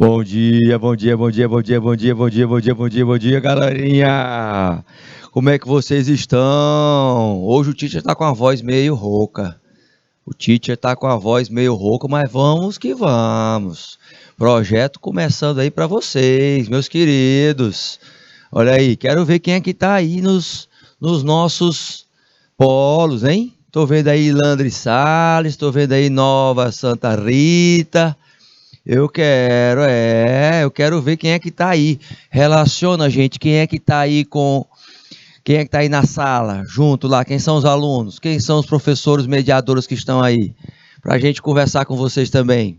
Bom dia, bom dia, bom dia, bom dia, bom dia, bom dia, bom dia, bom dia, bom dia, galerinha! Como é que vocês estão? Hoje o teacher tá com a voz meio rouca. Mas vamos que vamos. Projeto começando aí para vocês, meus queridos. Olha aí, quero ver quem é que tá aí nos nossos polos, hein? Tô vendo aí Landry Salles, tô vendo aí Nova Santa Rita. Eu quero ver quem é que tá aí. Relaciona, gente, quem é que tá aí na sala, junto lá, quem são os alunos, quem são os professores mediadores que estão aí, pra gente conversar com vocês também.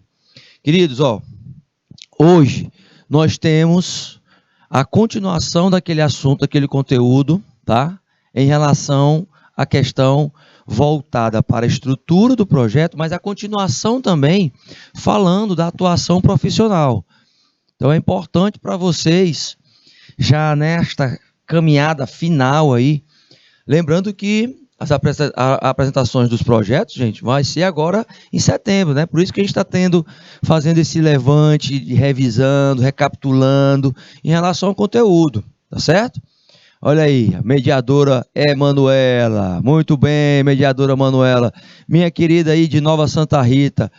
Queridos, hoje nós temos a continuação daquele assunto, daquele conteúdo, tá? Em relação à questão voltada para a estrutura do projeto, mas a continuação também falando da atuação profissional. Então é importante para vocês, já nesta caminhada final aí, lembrando que as apresentações dos projetos, gente, vai ser agora em setembro, né? Por isso que a gente está fazendo esse levante, revisando, recapitulando em relação ao conteúdo, tá certo? Olha aí, a mediadora Emanuela. Muito bem, mediadora Manuela. Minha querida aí de Nova Santa Rita,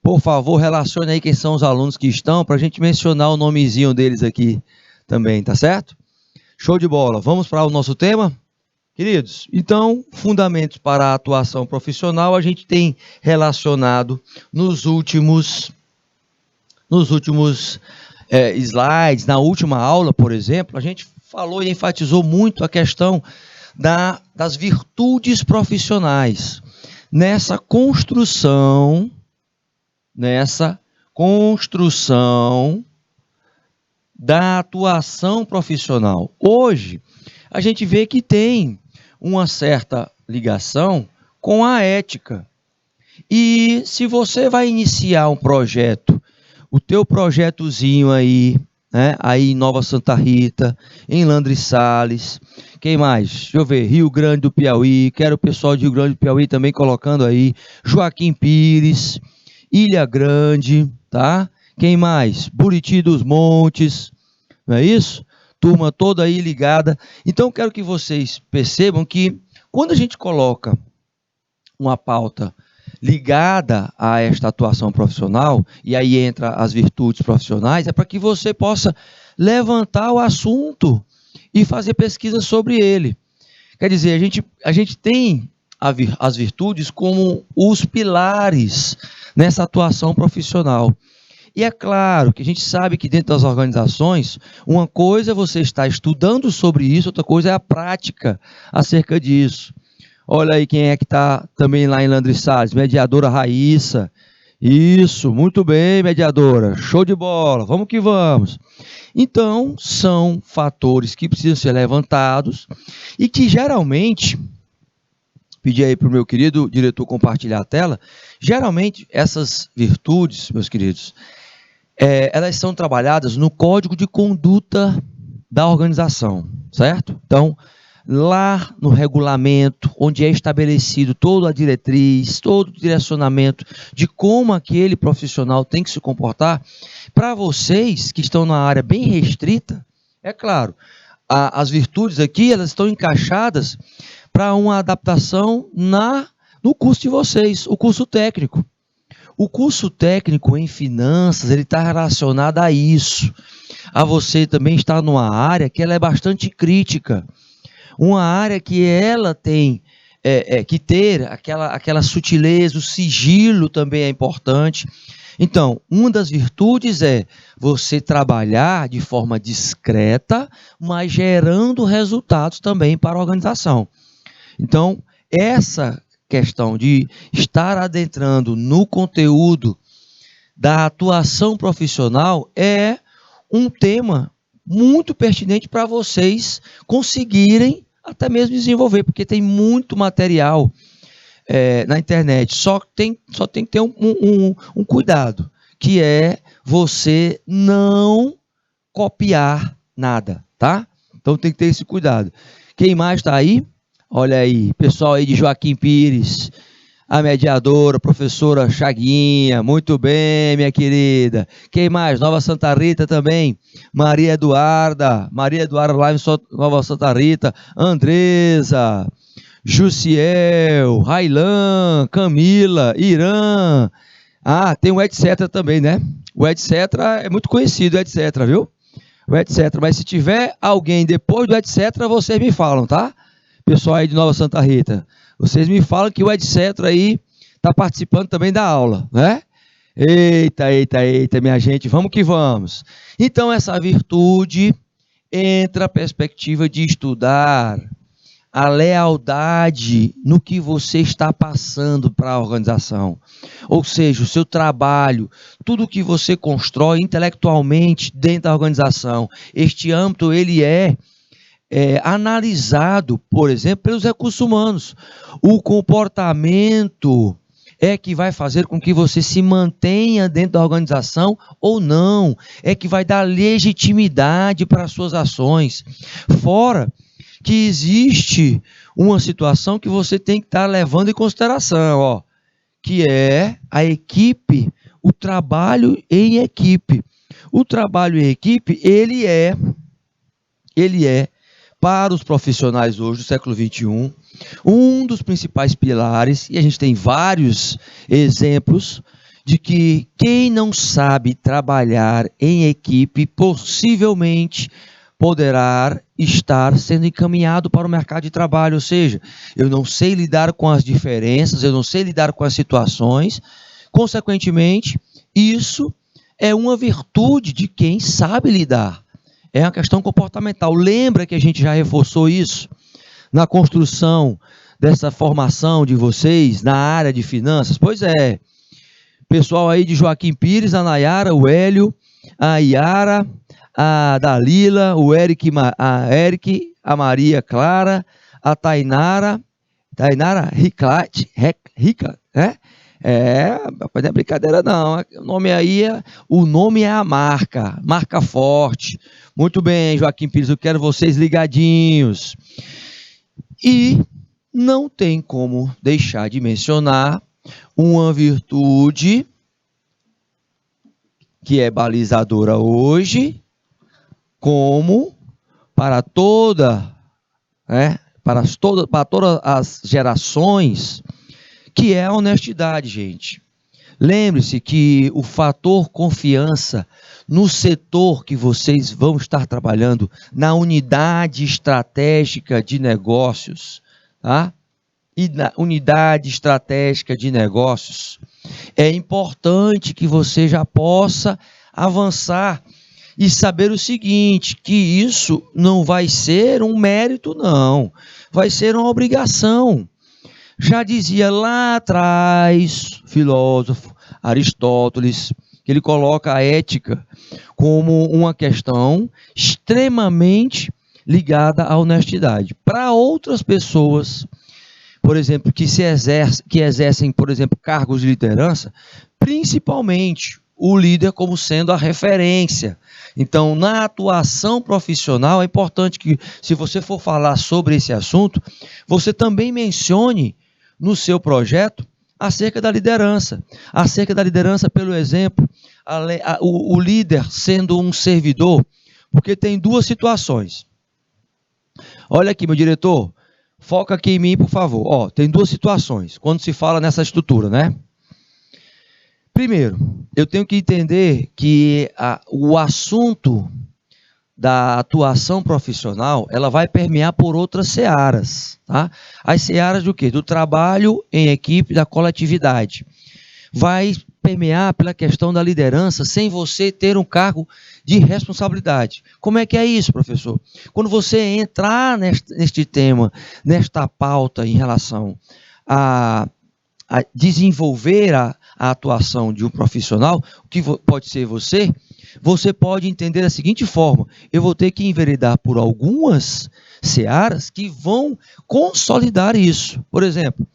por favor, relacione aí quem são os alunos que estão, para a gente mencionar o nomezinho deles aqui também, tá certo? Show de bola. Vamos para o nosso tema? Queridos, então, fundamentos para a atuação profissional, a gente tem relacionado nos últimos slides, na última aula, por exemplo, a gente falou e enfatizou muito a questão das virtudes profissionais. Nessa construção da atuação profissional. Hoje, a gente vê que tem uma certa ligação com a ética. E se você vai iniciar um projeto, o teu projetozinho aí, né, aí em Nova Santa Rita, em Landry Salles, quem mais? Deixa eu ver, Rio Grande do Piauí, quero o pessoal de Rio Grande do Piauí também colocando aí, Joaquim Pires, Ilha Grande, tá? Quem mais? Buriti dos Montes, não é isso? Turma toda aí ligada. Então, quero que vocês percebam que quando a gente coloca uma pauta ligada a esta atuação profissional, e aí entra as virtudes profissionais, é para que você possa levantar o assunto e fazer pesquisa sobre ele. Quer dizer, a gente tem as virtudes como os pilares nessa atuação profissional. E é claro que a gente sabe que dentro das organizações, uma coisa é você estar estudando sobre isso, outra coisa é a prática acerca disso. Olha aí quem é que está também lá em Landry Salles, mediadora Raíssa. Isso, muito bem, mediadora, show de bola, vamos que vamos. Então, são fatores que precisam ser levantados e que geralmente, pedi aí para o meu querido diretor compartilhar a tela, geralmente essas virtudes, meus queridos, elas são trabalhadas no código de conduta da organização, certo? Então, lá no regulamento, onde é estabelecido toda a diretriz, todo o direcionamento de como aquele profissional tem que se comportar, para vocês que estão na área bem restrita, é claro, as virtudes aqui, elas estão encaixadas para uma adaptação no curso de vocês, o curso técnico. O curso técnico em finanças, ele está relacionado a isso. A você também estar numa área que ela é bastante crítica. Uma área que ela tem que ter aquela sutileza, o sigilo também é importante. Então, uma das virtudes é você trabalhar de forma discreta, mas gerando resultados também para a organização. Então, essa questão de estar adentrando no conteúdo da atuação profissional é um tema muito pertinente para vocês conseguirem até mesmo desenvolver, porque tem muito material na internet, só tem que ter um cuidado, que é você não copiar nada, tá? Então tem que ter esse cuidado. Quem mais está aí? Olha aí, pessoal aí de Joaquim Pires, A mediadora, professora Chaguinha, muito bem, minha querida. Quem mais? Nova Santa Rita também. Maria Eduarda lá em Nova Santa Rita. Andresa, Jussiel, Railan, Camila, Irã. Ah, tem o etc também, né? O etc é muito conhecido, o etc, viu? O etc. Mas se tiver alguém depois do etc, vocês me falam, tá? Pessoal aí de Nova Santa Rita. Vocês me falam que o etc aí está participando também da aula, né? Eita, eita, eita, minha gente, vamos que vamos. Então, essa virtude entra a perspectiva de estudar a lealdade no que você está passando para a organização. Ou seja, o seu trabalho, tudo que você constrói intelectualmente dentro da organização. Este âmbito, ele é analisado, por exemplo, pelos recursos humanos. O comportamento é que vai fazer com que você se mantenha dentro da organização ou não. É que vai dar legitimidade para as suas ações. Fora que existe uma situação que você tem que estar levando em consideração, ó, que é a equipe, o trabalho em equipe. O trabalho em equipe, ele é para os profissionais hoje do século XXI, um dos principais pilares, e a gente tem vários exemplos, de que quem não sabe trabalhar em equipe, possivelmente poderá estar sendo encaminhado para o mercado de trabalho, ou seja, eu não sei lidar com as diferenças, eu não sei lidar com as situações, consequentemente, isso é uma virtude de quem sabe lidar. É uma questão comportamental. Lembra que a gente já reforçou isso na construção dessa formação de vocês na área de finanças? Pois é. Pessoal aí de Joaquim Pires, a Nayara, o Hélio, a Iara, a Dalila, o Eric, a Maria Clara, a Tainara Rica, né? Não é brincadeira não, o nome é a marca forte. Muito bem, Joaquim Pires, eu quero vocês ligadinhos. E não tem como deixar de mencionar uma virtude que é balizadora hoje, como para todas as gerações, que é a honestidade, gente. Lembre-se que o fator confiança no setor que vocês vão estar trabalhando, na unidade estratégica de negócios, tá? E na unidade estratégica de negócios, é importante que você já possa avançar e saber o seguinte, que isso não vai ser um mérito, não. Vai ser uma obrigação. Já dizia lá atrás, filósofo Aristóteles, que ele coloca a ética como uma questão extremamente ligada à honestidade. Para outras pessoas, por exemplo, que exercem, por exemplo, cargos de liderança, principalmente o líder como sendo a referência. Então, na atuação profissional, é importante que, se você for falar sobre esse assunto, você também mencione no seu projeto acerca da liderança pelo exemplo, o líder sendo um servidor, porque tem duas situações. Olha aqui, meu diretor, foca aqui em mim, por favor. Ó, tem duas situações quando se fala nessa estrutura, né? Primeiro, eu tenho que entender que o assunto da atuação profissional, ela vai permear por outras searas, tá? As searas do quê? Do trabalho em equipe, da coletividade. Vai permear pela questão da liderança sem você ter um cargo de responsabilidade. Como é que é isso, professor? Quando você entrar neste tema, nesta pauta em relação a desenvolver a atuação de um profissional, que pode ser você pode entender da seguinte forma: eu vou ter que enveredar por algumas searas que vão consolidar isso. Por exemplo,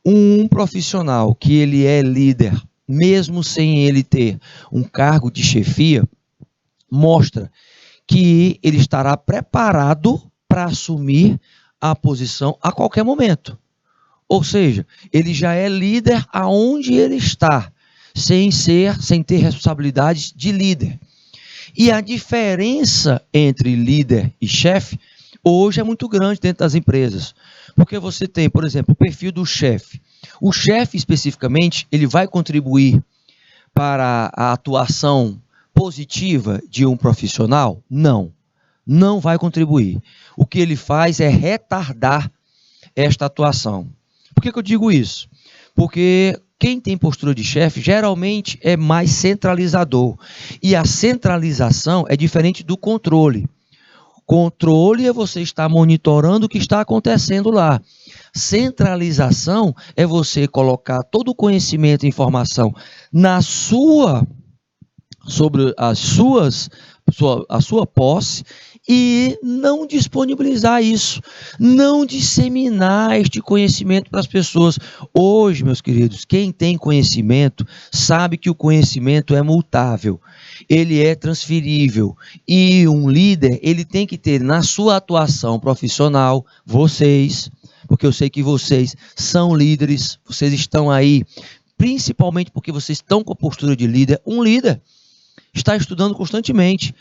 um profissional que ele é líder, mesmo sem ele ter um cargo de chefia, mostra que ele estará preparado para assumir a posição a qualquer momento. Ou seja, ele já é líder aonde ele está, sem ter responsabilidades de líder. E a diferença entre líder e chefe hoje é muito grande dentro das empresas. Porque você tem, por exemplo, o perfil do chefe. O chefe, especificamente, ele vai contribuir para a atuação positiva de um profissional? Não, não vai contribuir. O que ele faz é retardar esta atuação. Por que eu digo isso? Porque quem tem postura de chefe geralmente é mais centralizador. E a centralização é diferente do controle. Controle é você estar monitorando o que está acontecendo lá. Centralização é você colocar todo o conhecimento e informação sobre a sua posse e não disponibilizar isso, não disseminar este conhecimento para as pessoas. Hoje, meus queridos, quem tem conhecimento sabe que o conhecimento é mutável, ele é transferível e um líder, ele tem que ter na sua atuação profissional, vocês, porque eu sei que vocês são líderes, vocês estão aí, principalmente porque vocês estão com a postura de líder, um líder está estudando constantemente.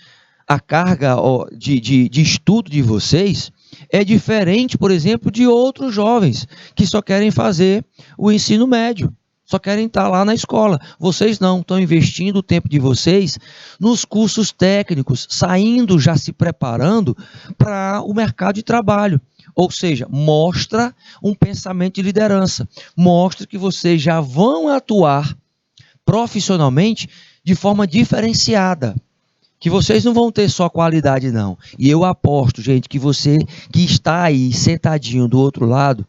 A carga de estudo de vocês é diferente, por exemplo, de outros jovens que só querem fazer o ensino médio, só querem estar lá na escola. Vocês não, estão investindo o tempo de vocês nos cursos técnicos, saindo, já se preparando para o mercado de trabalho. Ou seja, mostra um pensamento de liderança, mostra que vocês já vão atuar profissionalmente de forma diferenciada. Que vocês não vão ter só qualidade, não. E eu aposto, gente, que você que está aí sentadinho do outro lado,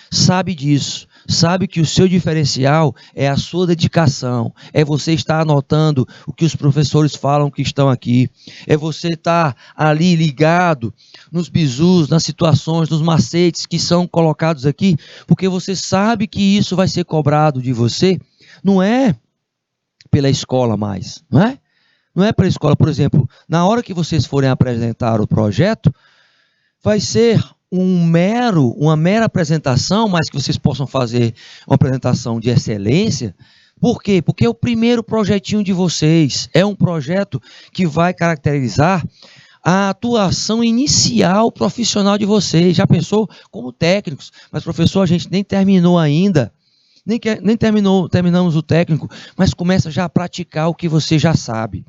sabe disso. Sabe que o seu diferencial é a sua dedicação. É você estar anotando o que os professores falam que estão aqui. É você estar ali ligado nos bizus, nas situações, nos macetes que são colocados aqui, porque você sabe que isso vai ser cobrado de você. Não é pela escola mais, não é? Não é para a escola, por exemplo, na hora que vocês forem apresentar o projeto, vai ser uma mera apresentação, mas que vocês possam fazer uma apresentação de excelência. Por quê? Porque é o primeiro projetinho de vocês, é um projeto que vai caracterizar a atuação inicial profissional de vocês. Já pensou como técnicos? Mas professor, a gente nem terminou ainda. Nem terminamos o técnico, mas começa já a praticar o que você já sabe.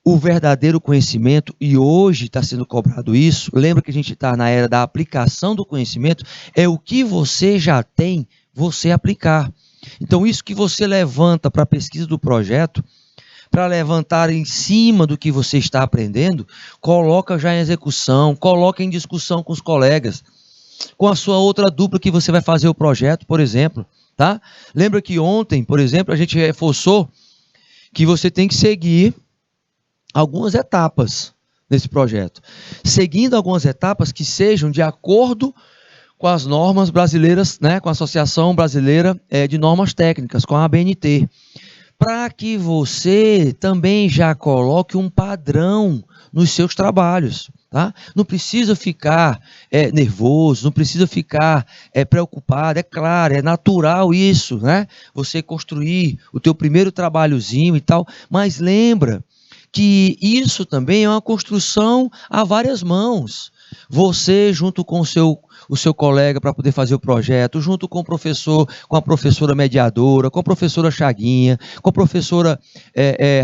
O verdadeiro conhecimento, e hoje está sendo cobrado isso, lembra que a gente está na era da aplicação do conhecimento, é o que você já tem, você aplicar. Então isso que você levanta para a pesquisa do projeto, para levantar em cima do que você está aprendendo, coloca já em execução, coloca em discussão com os colegas, com a sua outra dupla que você vai fazer o projeto, por exemplo, tá? Lembra que ontem, por exemplo, a gente reforçou que você tem que seguir algumas etapas nesse projeto. Seguindo algumas etapas que sejam de acordo com as normas brasileiras, né, com a Associação Brasileira de Normas Técnicas, com a ABNT, para que você também já coloque um padrão nos seus trabalhos. Tá? Não precisa ficar nervoso, não precisa ficar preocupado, é claro, é natural isso, né? Você construir o teu primeiro trabalhozinho e tal, mas lembra que isso também é uma construção a várias mãos. Você junto com o seu colega para poder fazer o projeto, junto com o professor, com a professora mediadora, com a professora Chaguinha, com a professora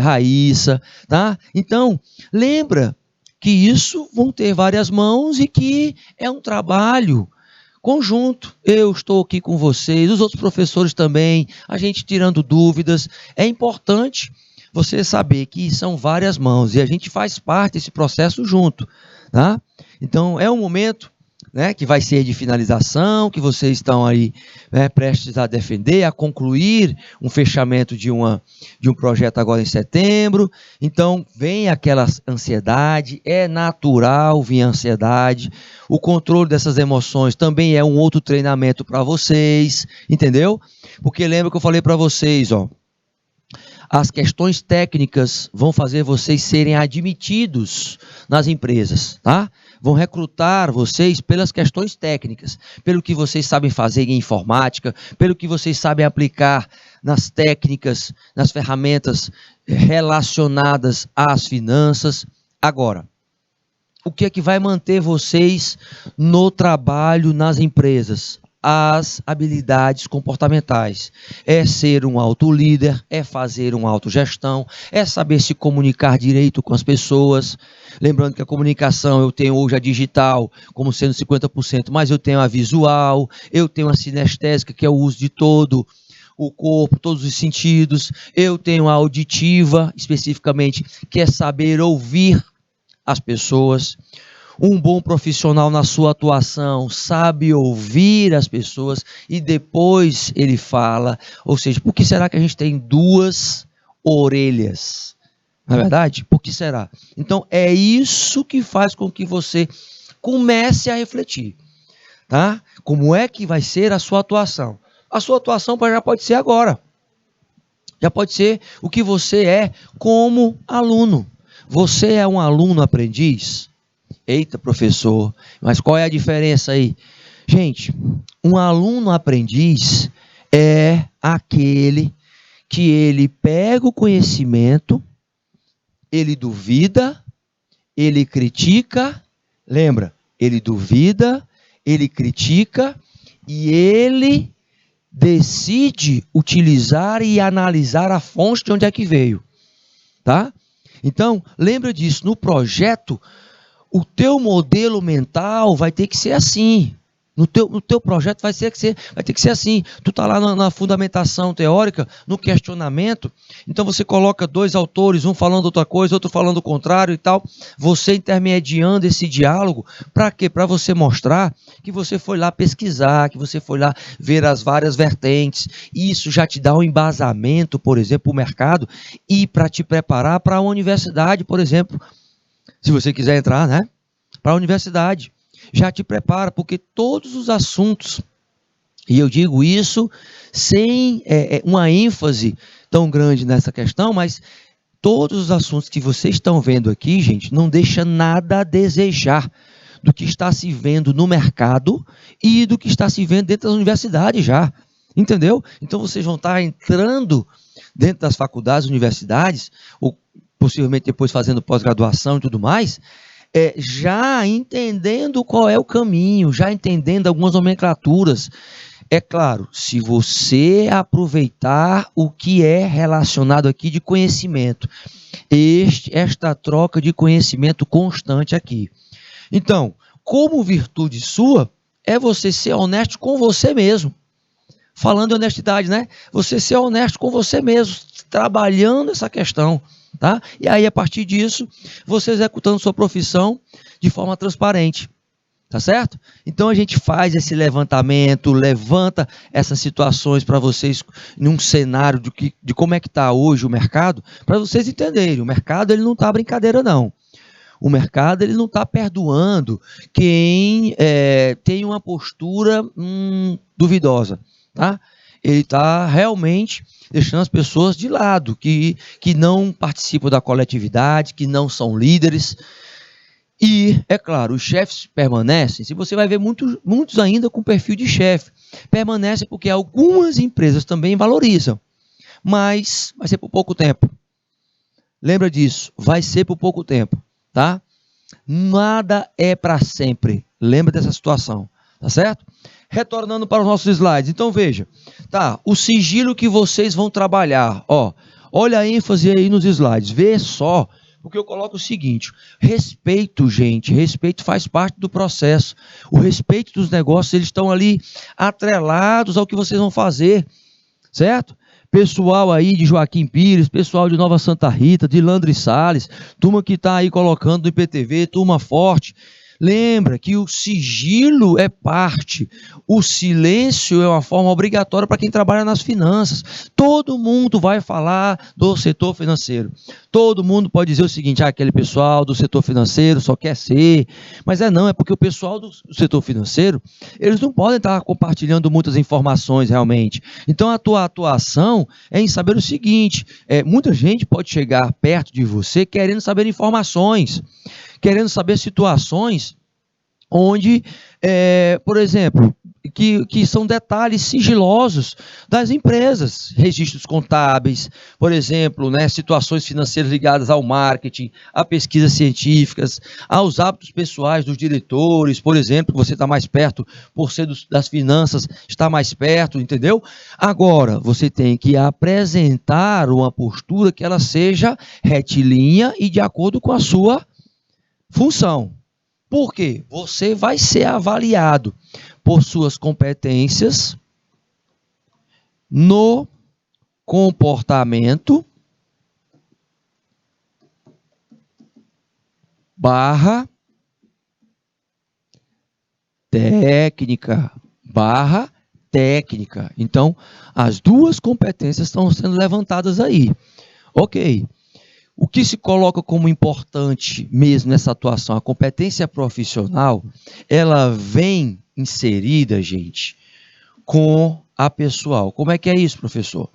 Raíssa, tá? Então, lembra que isso vão ter várias mãos e que é um trabalho conjunto. Eu estou aqui com vocês, os outros professores também, a gente tirando dúvidas. É importante você saber que são várias mãos e a gente faz parte desse processo junto, tá? Então, é um momento, né, que vai ser de finalização, que vocês estão aí, né, prestes a defender, a concluir um fechamento de um projeto agora em setembro. Então, vem aquela ansiedade, é natural vir a ansiedade. O controle dessas emoções também é um outro treinamento para vocês, entendeu? Porque lembra que eu falei para vocês, ó, as questões técnicas vão fazer vocês serem admitidos nas empresas, tá? vão recrutar vocês pelas questões técnicas, pelo que vocês sabem fazer em informática, pelo que vocês sabem aplicar nas técnicas, nas ferramentas relacionadas às finanças. Agora, o que é que vai manter vocês no trabalho, nas empresas? As habilidades comportamentais. É ser um autolíder, é fazer uma autogestão, é saber se comunicar direito com as pessoas. Lembrando que a comunicação, eu tenho hoje a digital como sendo 50%, mas eu tenho a visual, eu tenho a sinestésica, que é o uso de todo o corpo, todos os sentidos. Eu tenho a auditiva, especificamente, que é saber ouvir as pessoas. Um bom profissional na sua atuação sabe ouvir as pessoas e depois ele fala. Ou seja, por que será que a gente tem duas orelhas? Não é verdade? Por que será? Então, é isso que faz com que você comece a refletir. Tá? Como é que vai ser a sua atuação? A sua atuação já pode ser agora. Já pode ser o que você é como aluno. Você é um aluno aprendiz? Eita, professor, mas qual é a diferença aí? Gente, um aluno aprendiz é aquele que ele pega o conhecimento, ele duvida, ele critica, lembra? Ele duvida, ele critica e ele decide utilizar e analisar a fonte de onde é que veio, tá? Então, lembra disso, no projeto, o teu modelo mental vai ter que ser assim. No teu projeto vai ter que ser assim. Tu está lá na fundamentação teórica, no questionamento, então você coloca dois autores, um falando outra coisa, outro falando o contrário e tal, você intermediando esse diálogo, para quê? Para você mostrar que você foi lá pesquisar, que você foi lá ver as várias vertentes, isso já te dá um embasamento, por exemplo, o mercado, e para te preparar para a universidade, por exemplo, se você quiser entrar, né, para a universidade, já te prepara, porque todos os assuntos, e eu digo isso sem uma ênfase tão grande nessa questão, mas todos os assuntos que vocês estão vendo aqui, gente, não deixa nada a desejar do que está se vendo no mercado e do que está se vendo dentro das universidades já, entendeu? Então vocês vão estar entrando dentro das faculdades, universidades, ou possivelmente depois fazendo pós-graduação e tudo mais, já entendendo qual é o caminho, já entendendo algumas nomenclaturas. É claro, se você aproveitar o que é relacionado aqui de conhecimento, esta troca de conhecimento constante aqui. Então, como virtude sua, é você ser honesto com você mesmo. Falando de honestidade, né? Você ser honesto com você mesmo, trabalhando essa questão. Tá? E aí, a partir disso, você executando sua profissão de forma transparente, tá certo? Então, a gente faz esse levantamento, levanta essas situações para vocês, num cenário de como é que está hoje o mercado, para vocês entenderem, o mercado ele não está brincadeira não. O mercado ele não está perdoando quem tem uma postura duvidosa, tá? Ele está realmente deixando as pessoas de lado, que não participam da coletividade, que não são líderes. E, é claro, os chefes permanecem, se você vai ver muitos ainda com perfil de chefe, permanecem porque algumas empresas também valorizam, mas vai ser por pouco tempo. Lembra disso, vai ser por pouco tempo, tá? Nada é para sempre, lembra dessa situação, tá certo? Retornando para os nossos slides, então veja, tá, o sigilo que vocês vão trabalhar, olha a ênfase aí nos slides, vê só, porque eu coloco o seguinte, respeito, gente, respeito faz parte do processo, o respeito dos negócios, eles estão ali atrelados ao que vocês vão fazer, certo? Pessoal aí de Joaquim Pires, pessoal de Nova Santa Rita, de Landry Salles, turma que está aí colocando do IPTV, turma forte. Lembra que o sigilo é parte, o silêncio é uma forma obrigatória para quem trabalha nas finanças. Todo mundo vai falar do setor financeiro. Todo mundo pode dizer o seguinte, aquele pessoal do setor financeiro só quer ser, mas não, é porque o pessoal do setor financeiro, eles não podem estar compartilhando muitas informações realmente. Então a tua atuação é em saber o seguinte, muita gente pode chegar perto de você querendo saber informações, querendo saber situações onde, por exemplo, que são detalhes sigilosos das empresas, registros contábeis, por exemplo, né, situações financeiras ligadas ao marketing, a pesquisas científicas, aos hábitos pessoais dos diretores, por exemplo, você está mais perto, por ser das finanças, está mais perto, entendeu? Agora, você tem que apresentar uma postura que ela seja retilínea e de acordo com a sua função. Por quê? Você vai ser avaliado por suas competências no comportamento barra técnica, barra técnica. Então, as duas competências estão sendo levantadas aí. Ok. O que se coloca como importante mesmo nessa atuação, a competência profissional, ela vem inserida, gente, com a pessoal. Como é que é isso, professor?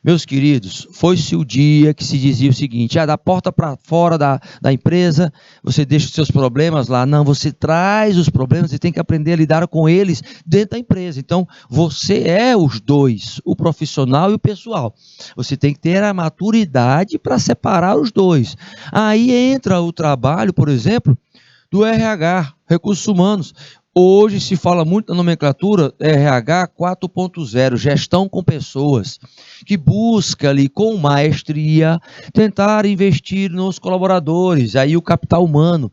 Meus queridos, foi-se o dia que se dizia o seguinte, da porta para fora da empresa, você deixa os seus problemas lá. Não, você traz os problemas e tem que aprender a lidar com eles dentro da empresa. Então, você é os dois, o profissional e o pessoal. Você tem que ter a maturidade para separar os dois. Aí entra o trabalho, por exemplo, do RH, Recursos Humanos. Hoje se fala muito na nomenclatura RH 4.0, gestão com pessoas, que busca ali com maestria tentar investir nos colaboradores, aí o capital humano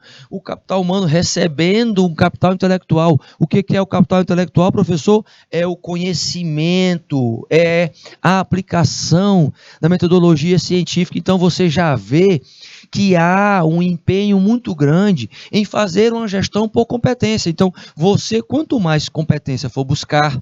recebendo um capital intelectual. O que é o capital intelectual, professor? É o conhecimento, é a aplicação da metodologia científica. Então você já vê que há um empenho muito grande em fazer uma gestão por competência. Então, você, quanto mais competência for buscar,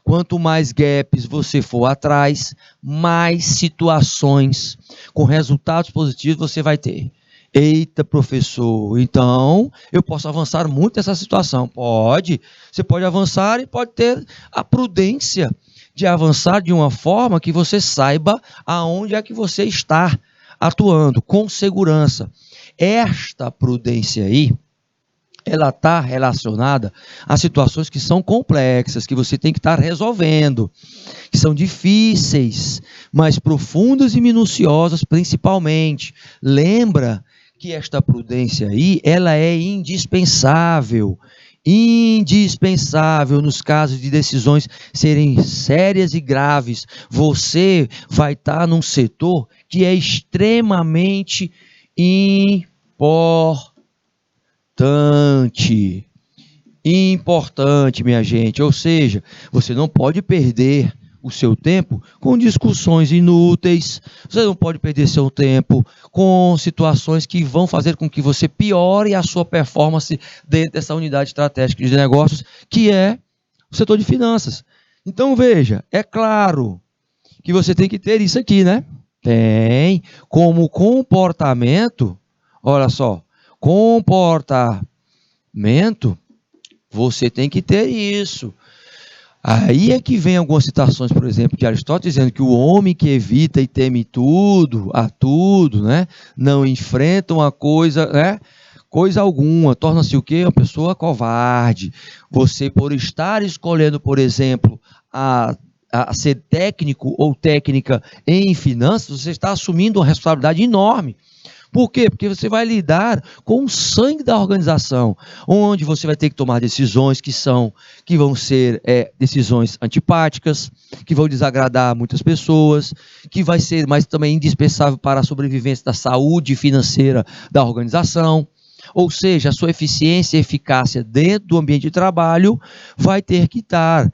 quanto mais gaps você for atrás, mais situações com resultados positivos você vai ter. Eita, professor, então eu posso avançar muito nessa situação. Pode, você pode avançar e pode ter a prudência de avançar de uma forma que você saiba aonde é que você está atuando com segurança. Esta prudência aí, ela está relacionada a situações que são complexas, que você tem que estar resolvendo, que são difíceis, mas profundas e minuciosas principalmente. Lembra que esta prudência aí, ela é indispensável nos casos de decisões serem sérias e graves. Você vai estar num setor que é extremamente importante, minha gente. Ou seja, você não pode perder o seu tempo com discussões inúteis, você não pode perder seu tempo com situações que vão fazer com que você piore a sua performance dentro dessa unidade estratégica de negócios, que é o setor de finanças. Então, veja, é claro que você tem que ter isso aqui, né? Tem, como comportamento, olha só, comportamento, você tem que ter isso. Aí é que vem algumas citações, por exemplo, de Aristóteles, dizendo que o homem que evita e teme tudo, né, não enfrenta uma coisa, né, coisa alguma, torna-se o quê? Uma pessoa covarde. Você, por estar escolhendo, por exemplo, a ser técnico ou técnica em finanças, você está assumindo uma responsabilidade enorme. Por quê? Porque você vai lidar com o sangue da organização, onde você vai ter que tomar decisões que vão ser decisões antipáticas, que vão desagradar muitas pessoas, que vai ser, mas também indispensável para a sobrevivência da saúde financeira da organização. Ou seja, a sua eficiência e eficácia dentro do ambiente de trabalho vai ter que estar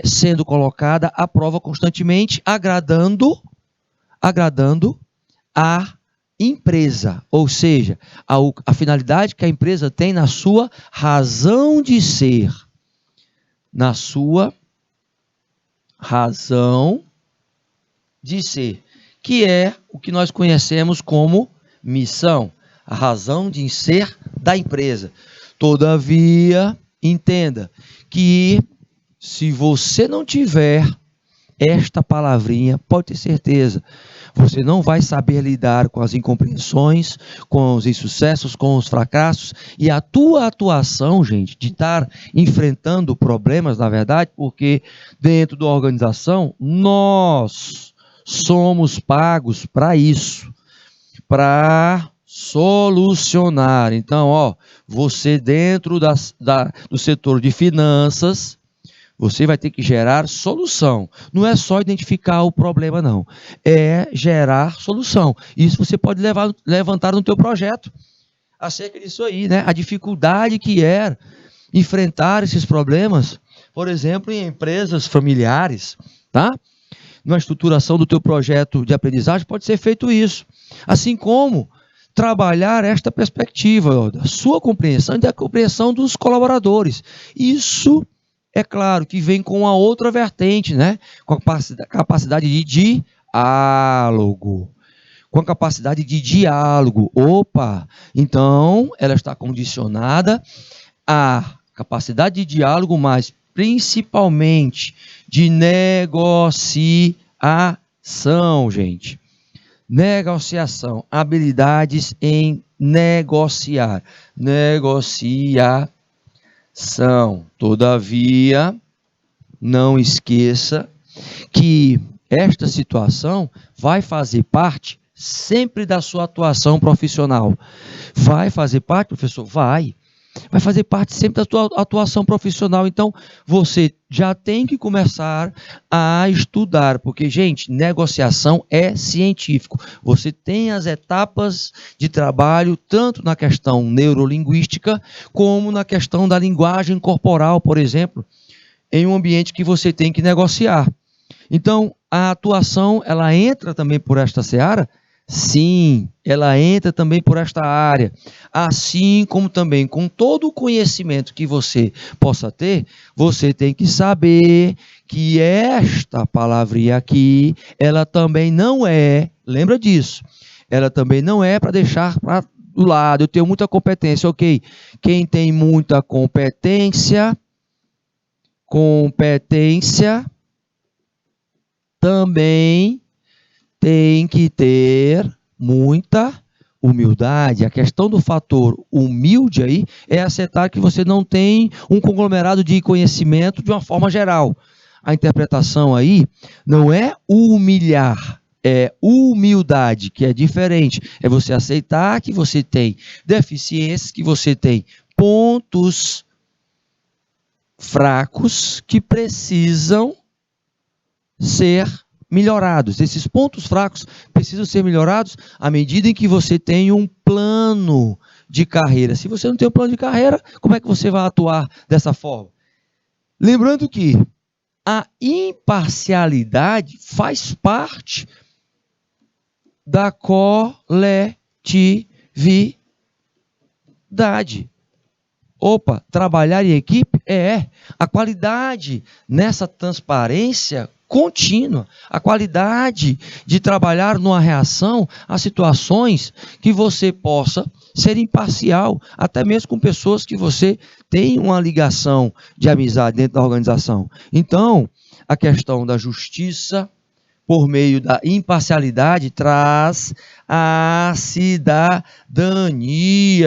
sendo colocada à prova constantemente, agradando a empresa, ou seja, a finalidade que a empresa tem na sua razão de ser, na sua razão de ser, que é o que nós conhecemos como missão, a razão de ser da empresa. Todavia, entenda que se você não tiver esta palavrinha, pode ter certeza, Você não vai saber lidar com as incompreensões, com os insucessos, com os fracassos. E a tua atuação, gente, de estar enfrentando problemas, na verdade, porque dentro da organização, nós somos pagos para isso, para solucionar. Então, você dentro do setor de finanças, você vai ter que gerar solução. Não é só identificar o problema, não. É gerar solução. Isso você pode levantar no teu projeto. Acerca disso aí, né? A dificuldade que é enfrentar esses problemas, por exemplo, em empresas familiares, tá? Na estruturação do teu projeto de aprendizagem pode ser feito isso. Assim como trabalhar esta perspectiva da sua compreensão e da compreensão dos colaboradores. Isso é claro que vem com a outra vertente, né? Com a capacidade de diálogo. Com a capacidade de diálogo. Opa! Então, ela está condicionada à capacidade de diálogo, mas principalmente de negociação, gente. Negociação. Habilidades em negociar. Negociação. Todavia, não esqueça que esta situação vai fazer parte sempre da sua atuação profissional. Vai fazer parte, professor? Vai fazer parte sempre da tua atuação profissional. Então, você já tem que começar a estudar, porque, gente, negociação é científico. Você tem as etapas de trabalho, tanto na questão neurolinguística, como na questão da linguagem corporal, por exemplo, em um ambiente que você tem que negociar. Então, a atuação, ela entra também por esta seara? Sim, ela entra também por esta área, assim como também com todo o conhecimento que você possa ter, você tem que saber que esta palavrinha aqui, ela também não é, lembra disso, ela também não é para deixar para do lado, eu tenho muita competência, ok, quem tem muita competência também tem que ter muita humildade. A questão do fator humilde aí é aceitar que você não tem um conglomerado de conhecimento de uma forma geral. A interpretação aí não é humilhar, é humildade, que é diferente. É você aceitar que você tem deficiências, que você tem pontos fracos que precisam ser melhorados. Esses pontos fracos precisam ser melhorados à medida em que você tem um plano de carreira. Se você não tem um plano de carreira, como é que você vai atuar dessa forma? Lembrando que a imparcialidade faz parte da coletividade. Opa, trabalhar em equipe a qualidade nessa transparência contínua, a qualidade de trabalhar numa reação a situações que você possa ser imparcial, até mesmo com pessoas que você tem uma ligação de amizade dentro da organização. Então, a questão da justiça por meio da imparcialidade traz a cidadania,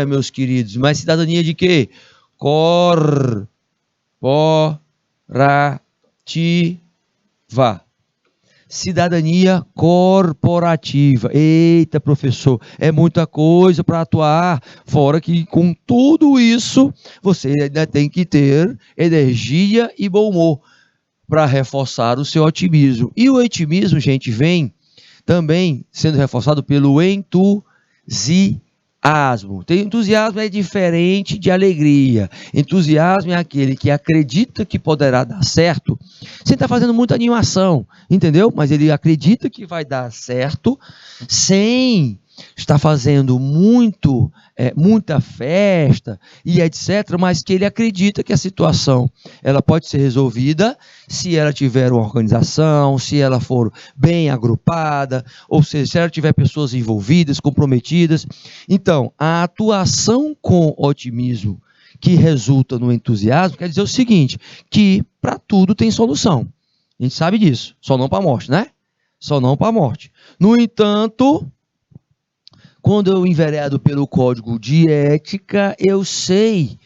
meus queridos. Mas cidadania de quê? Corporativa. Cidadania corporativa. Eita, professor, é muita coisa para atuar. Fora que com tudo isso, você ainda tem que ter energia e bom humor para reforçar o seu otimismo. E o otimismo, gente, vem também sendo reforçado pelo entusiasmo. Entusiasmo é diferente de alegria. Entusiasmo é aquele que acredita que poderá dar certo, sem estar fazendo muita animação, entendeu? Mas ele acredita que vai dar certo, sem estar fazendo muita festa e etc., mas que ele acredita que a situação ela pode ser resolvida se ela tiver uma organização, se ela for bem agrupada, ou seja, se ela tiver pessoas envolvidas, comprometidas. Então, a atuação com otimismo que resulta no entusiasmo quer dizer o seguinte, que para tudo tem solução. A gente sabe disso, só não para a morte, né? só não para a morte. No entanto, quando eu enveredo pelo código de ética, eu sei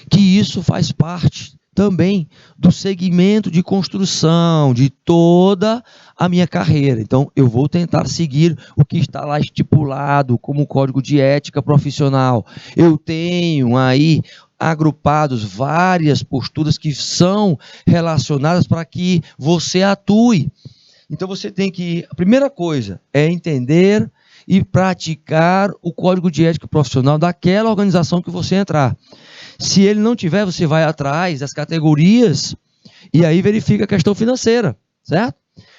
que isso faz parte também do segmento de construção de toda a minha carreira. Então, eu vou tentar seguir o que está lá estipulado como código de ética profissional. Eu tenho aí agrupados várias posturas que são relacionadas para que você atue. Então, você tem que... A primeira coisa é entender e praticar o código de ética profissional daquela organização que você entrar. Se ele não tiver, você vai atrás das categorias e aí verifica a questão financeira, certo?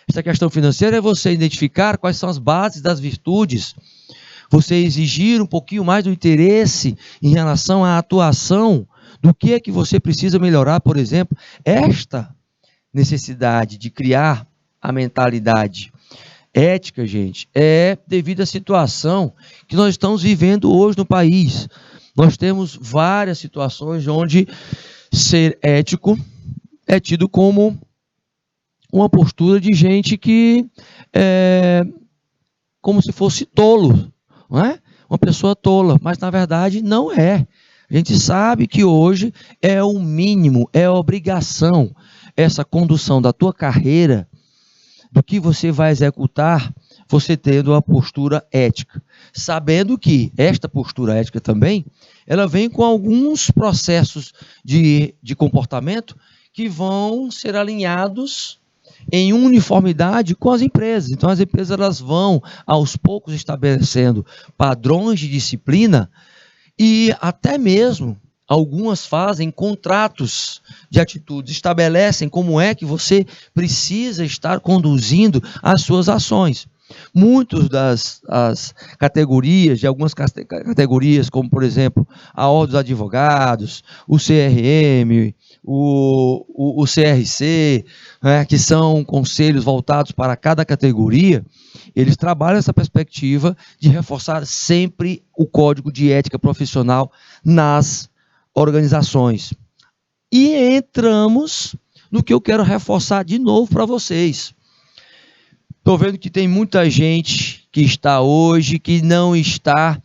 Essa questão financeira é você identificar quais são as bases das virtudes, você exigir um pouquinho mais do interesse em relação à atuação, do que é que você precisa melhorar, por exemplo, esta necessidade de criar a mentalidade ética, gente, é devido à situação que nós estamos vivendo hoje no país. Nós temos várias situações onde ser ético é tido como uma postura de gente que é como se fosse tolo, não é? Uma pessoa tola, mas na verdade não é. A gente sabe que hoje é o mínimo, é a obrigação, essa condução da tua carreira, do que você vai executar, você tendo a postura ética. Sabendo que esta postura ética também, ela vem com alguns processos de comportamento que vão ser alinhados em uniformidade com as empresas. Então, as empresas elas vão, aos poucos, estabelecendo padrões de disciplina e até mesmo algumas fazem contratos de atitudes, estabelecem como é que você precisa estar conduzindo as suas ações. Muitas das categorias, de algumas categorias, como por exemplo, a Ordem dos Advogados, o CRM, o CRC, né, que são conselhos voltados para cada categoria, eles trabalham essa perspectiva de reforçar sempre o código de ética profissional nas organizações. E entramos no que eu quero reforçar de novo para vocês. Estou vendo que tem muita gente que está hoje, que não estava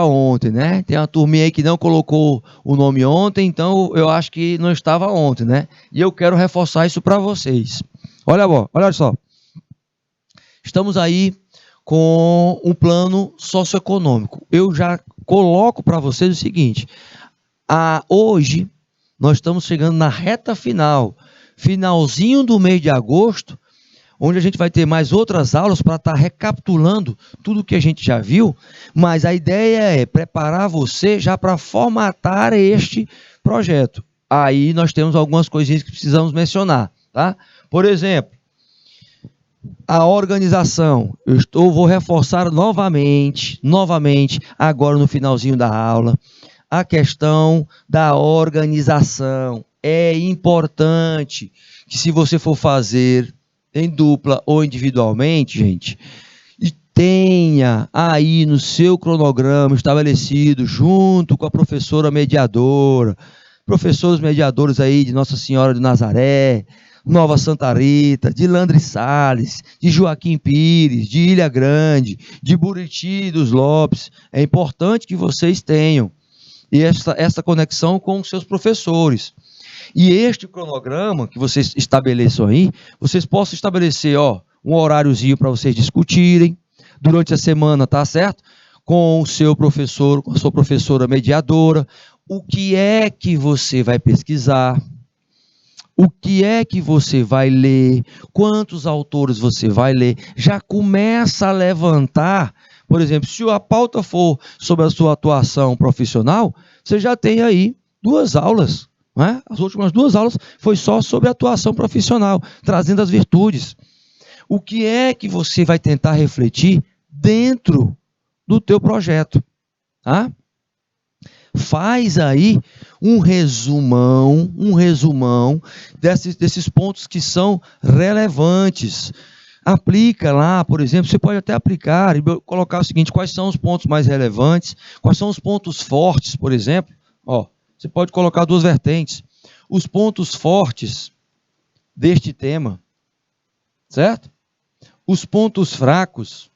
ontem, né? Tem uma turminha aí que não colocou o nome ontem, então eu acho que não estava ontem, né? E eu quero reforçar isso para vocês. Olha só. Estamos aí com um plano socioeconômico. Eu já coloco para vocês o seguinte: hoje nós estamos chegando na reta final, finalzinho do mês de agosto, onde a gente vai ter mais outras aulas para estar recapitulando tudo que a gente já viu, mas a ideia é preparar você já para formatar este projeto. Aí nós temos algumas coisinhas que precisamos mencionar, tá? Por exemplo, a organização. Vou reforçar novamente, agora no finalzinho da aula, a questão da organização. É importante que, se você for fazer em dupla ou individualmente, gente, tenha aí no seu cronograma estabelecido, junto com a professora mediadora, professores mediadores aí de Nossa Senhora de Nazaré, Nova Santa Rita, de Landre Salles, de Joaquim Pires, de Ilha Grande, de Buriti dos Lopes. É importante que vocês tenham essa conexão com os seus professores. E este cronograma que vocês estabeleçam aí, vocês possam estabelecer um horáriozinho para vocês discutirem durante a semana, tá certo? Com o seu professor, com a sua professora mediadora, o que é que você vai pesquisar, o que é que você vai ler, quantos autores você vai ler, já começa a levantar. Por exemplo, se a pauta for sobre a sua atuação profissional, você já tem aí 2 aulas. Né? As últimas 2 aulas foi só sobre atuação profissional, trazendo as virtudes. O que é que você vai tentar refletir dentro do teu projeto? Tá? Faz aí um resumão desses pontos que são relevantes. Aplica lá, por exemplo, você pode até aplicar e colocar o seguinte: quais são os pontos mais relevantes, quais são os pontos fortes, por exemplo. Você pode colocar 2 vertentes. Os pontos fortes deste tema, certo? os pontos fracos,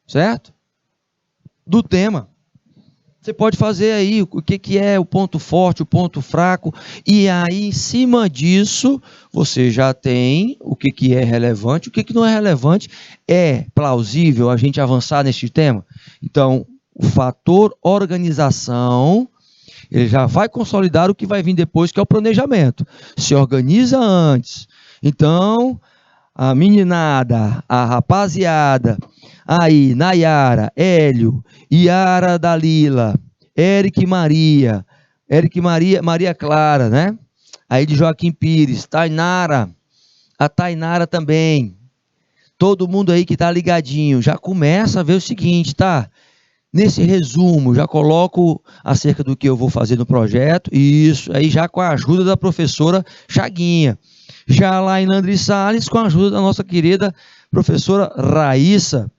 certo? Do tema. Você pode fazer aí o que é o ponto forte, o ponto fraco, e aí em cima disso você já tem o que é relevante, o que não é relevante. É plausível a gente avançar neste tema? Então, o fator organização, ele já vai consolidar o que vai vir depois, que é o planejamento. Se organiza antes. Então, a meninada, a rapaziada, aí, Nayara, Hélio, Yara Dalila, Eric Maria, Maria Clara, né? Aí de Joaquim Pires, Tainara, a Tainara também. Todo mundo aí que tá ligadinho, já começa a ver o seguinte, tá? Nesse resumo, já coloco acerca do que eu vou fazer no projeto, isso, aí já com a ajuda da professora Chaguinha. Já lá em Landry Salles, com a ajuda da nossa querida professora Raíssa,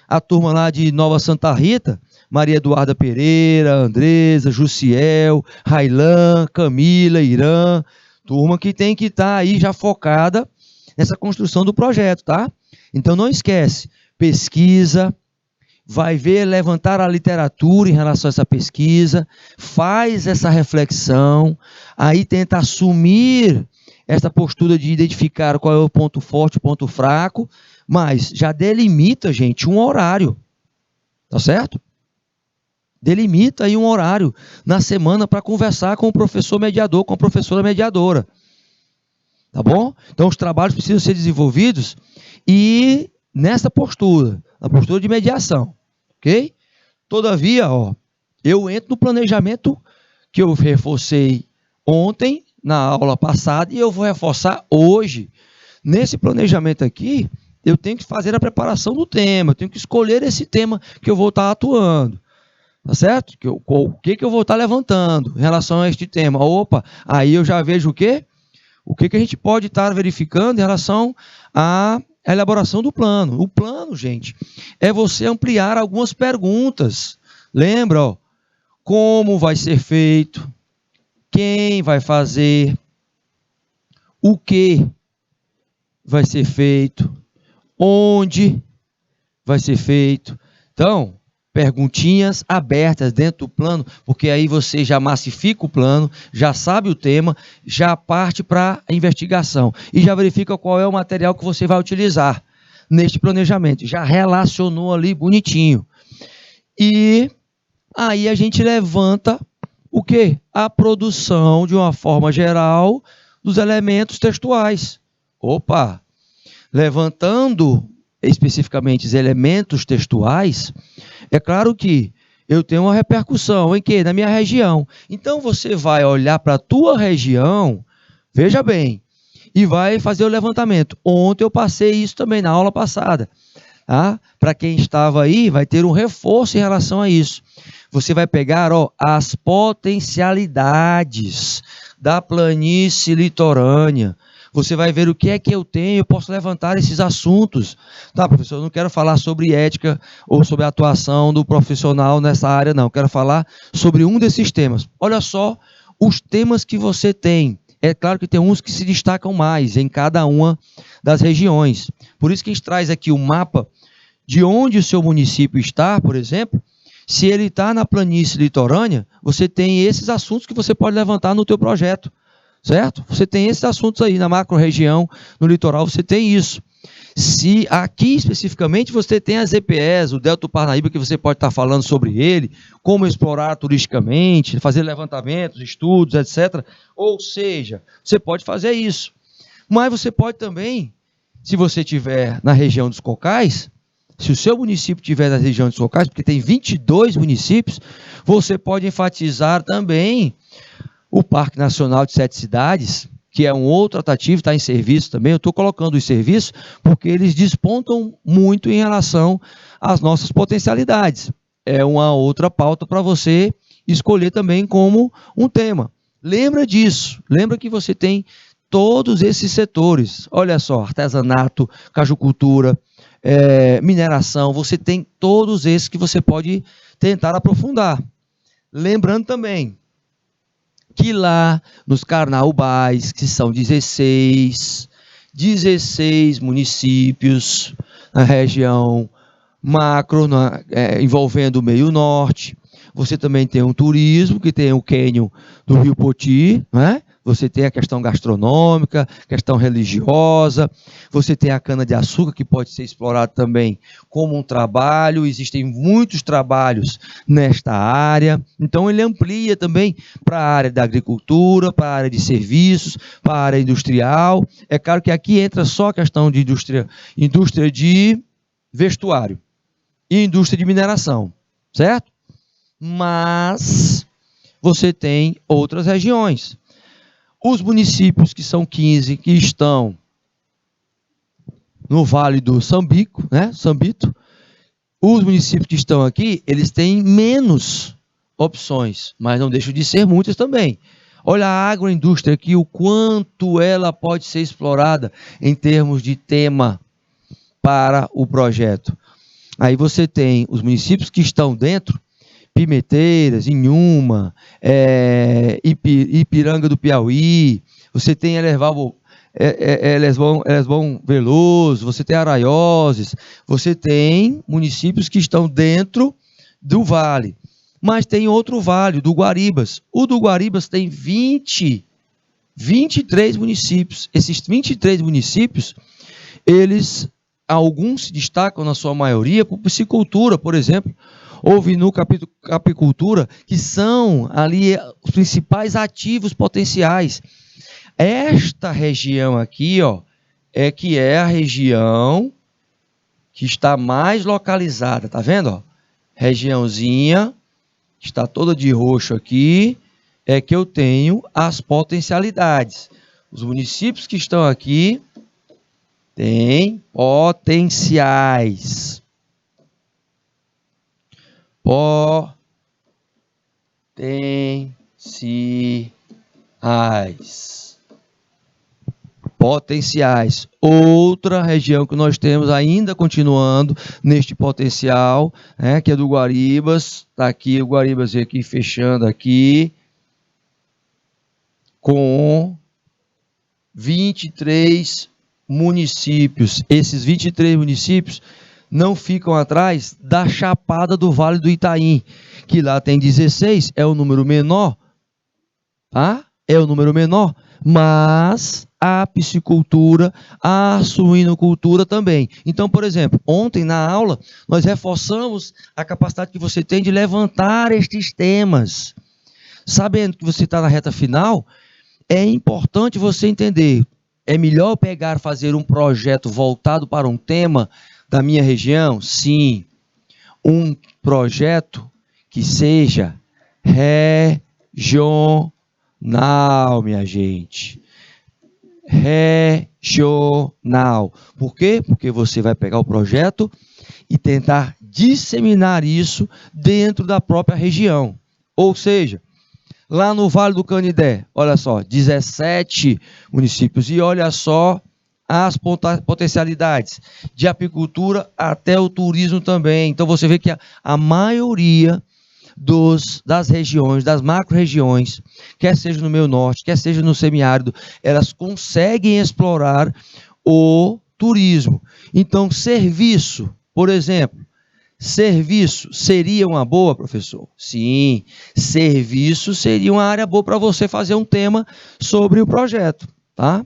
a turma lá de Nova Santa Rita, Maria Eduarda Pereira, Andresa, Jussiel, Railan, Camila, Irã, turma que tem que estar aí já focada nessa construção do projeto, tá? Então não esquece, pesquisa, vai ver, levantar a literatura em relação a essa pesquisa, faz essa reflexão, aí tenta assumir essa postura de identificar qual é o ponto forte e o ponto fraco, mas já delimita, gente, um horário, tá certo? Delimita aí um horário na semana para conversar com o professor mediador, com a professora mediadora, tá bom? Então os trabalhos precisam ser desenvolvidos e nessa postura, na postura de mediação, ok? Todavia, ó, eu entro no planejamento que eu reforcei ontem, na aula passada, e eu vou reforçar hoje. Nesse planejamento aqui, eu tenho que fazer a preparação do tema, eu tenho que escolher esse tema que eu vou estar atuando, tá certo? O que eu vou estar levantando em relação a este tema? Opa, aí eu já vejo o quê? O que a gente pode estar verificando em relação à elaboração do plano. O plano, gente, é você ampliar algumas perguntas. Lembra, ó, como vai ser feito? Quem vai fazer? O que vai ser feito? Onde vai ser feito? Então, perguntinhas abertas dentro do plano, porque aí você já massifica o plano, já sabe o tema, já parte para a investigação e já verifica qual é o material que você vai utilizar neste planejamento. Já relacionou ali bonitinho. E aí a gente levanta o quê? A produção, de uma forma geral, dos elementos textuais. Opa! Levantando especificamente os elementos textuais, é claro que eu tenho uma repercussão em quê? Na minha região. Então você vai olhar para a tua região, veja bem, e vai fazer o levantamento. Ontem eu passei isso também na aula passada. Tá? Para quem estava aí, vai ter um reforço em relação a isso. Você vai pegar, ó, as potencialidades da planície litorânea. Você vai ver o que é que eu tenho, eu posso levantar esses assuntos. Tá, professor, eu não quero falar sobre ética ou sobre a atuação do profissional nessa área, não. Eu quero falar sobre um desses temas. Olha só os temas que você tem. É claro que tem uns que se destacam mais em cada uma das regiões. Por isso que a gente traz aqui o mapa de onde o seu município está, por exemplo. Se ele está na planície litorânea, você tem esses assuntos que você pode levantar no teu projeto, certo? Você tem esses assuntos aí na macro-região, no litoral, você tem isso. Se aqui especificamente você tem as EPS, o Delta do Parnaíba, que você pode estar falando sobre ele, como explorar turisticamente, fazer levantamentos, estudos, etc. Ou seja, você pode fazer isso. Mas você pode também, se você estiver na região dos Cocais, se o seu município estiver na região dos Cocais, porque tem 22 municípios, você pode enfatizar também o Parque Nacional de Sete Cidades, que é um outro atrativo, está em serviço também. Eu estou colocando os serviços porque eles despontam muito em relação às nossas potencialidades. É uma outra pauta para você escolher também como um tema. Lembra disso, lembra que você tem todos esses setores. Olha só, artesanato, cajucultura, mineração, você tem todos esses que você pode tentar aprofundar. Lembrando também que lá nos carnaubais, que são 16 16 municípios na região macro, envolvendo o meio norte. Você também tem um turismo, que tem o cânion do Rio Poti, né? Você tem a questão gastronômica, questão religiosa, você tem a cana-de-açúcar, que pode ser explorada também como um trabalho, existem muitos trabalhos nesta área, então ele amplia também para a área da agricultura, para a área de serviços, para a área industrial. É claro que aqui entra só a questão de indústria de vestuário e indústria de mineração, certo? Mas você tem outras regiões. Os municípios, que são 15, que estão no Vale do Sambico, né? Sambito, os municípios que estão aqui, eles têm menos opções, mas não deixam de ser muitas também. Olha a agroindústria aqui, o quanto ela pode ser explorada em termos de tema para o projeto. Aí você tem os municípios que estão dentro, Pimenteiras, Inhuma, Ipiranga do Piauí, você tem Elesbão Veloso, você tem Araioses, você tem municípios que estão dentro do vale, mas tem outro vale, do Guaribas. O do Guaribas tem 23 municípios. Esses 23 municípios, alguns se destacam na sua maioria por piscicultura, por exemplo. Houve no capítulo apicultura, que são ali os principais ativos potenciais. Esta região aqui, ó, que é a região que está mais localizada, tá vendo? Ó? Regiãozinha, que está toda de roxo aqui, é que eu tenho as potencialidades. Os municípios que estão aqui têm potenciais. Potenciais. Outra região que nós temos ainda continuando neste potencial, né, que é do Guaribas. Está aqui o Guaribas aqui fechando aqui com 23 municípios. Esses 23 municípios não ficam atrás da Chapada do Vale do Itaim, que lá tem 16, é o número menor, tá? É o número menor, mas a piscicultura, a suinocultura também. Então, por exemplo, ontem na aula, nós reforçamos a capacidade que você tem de levantar estes temas. Sabendo que você está na reta final, é importante você entender, é melhor fazer um projeto voltado para um tema da minha região? Sim. Um projeto que seja regional, minha gente. Regional. Por quê? Porque você vai pegar o projeto e tentar disseminar isso dentro da própria região. Ou seja, lá no Vale do Canidé, olha só, 17 municípios. E olha só as potencialidades de apicultura até o turismo também. Então você vê que a maioria das regiões, das macro-regiões, quer seja no meio norte, quer seja no semiárido, elas conseguem explorar o turismo. Então, serviço, por exemplo, serviço seria uma boa, professor? Sim, serviço seria uma área boa para você fazer um tema sobre o projeto, tá?